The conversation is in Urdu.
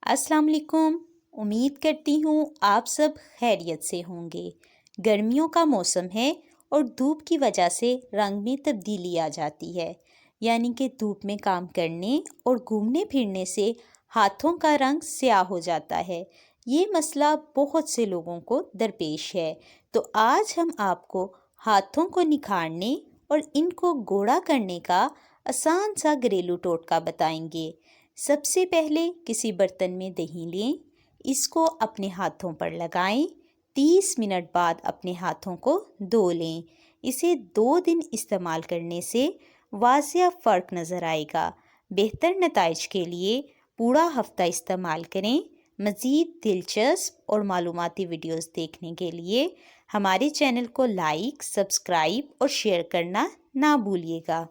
السلام علیکم۔ امید کرتی ہوں آپ سب خیریت سے ہوں گے۔ گرمیوں کا موسم ہے اور دھوپ کی وجہ سے رنگ میں تبدیلی آ جاتی ہے، یعنی کہ دھوپ میں کام کرنے اور گھومنے پھرنے سے ہاتھوں کا رنگ سیاہ ہو جاتا ہے۔ یہ مسئلہ بہت سے لوگوں کو درپیش ہے، تو آج ہم آپ کو ہاتھوں کو نکھارنے اور ان کو گوڑا کرنے کا آسان سا گھریلو ٹوٹکا بتائیں گے۔ سب سے پہلے کسی برتن میں دہی لیں، اس کو اپنے ہاتھوں پر لگائیں، 30 منٹ بعد اپنے ہاتھوں کو دھو لیں۔ اسے 2 دن استعمال کرنے سے واضح فرق نظر آئے گا۔ بہتر نتائج کے لیے پورا ہفتہ استعمال کریں۔ مزید دلچسپ اور معلوماتی ویڈیوز دیکھنے کے لیے ہمارے چینل کو لائک، سبسکرائب اور شیئر کرنا نہ بھولیے گا۔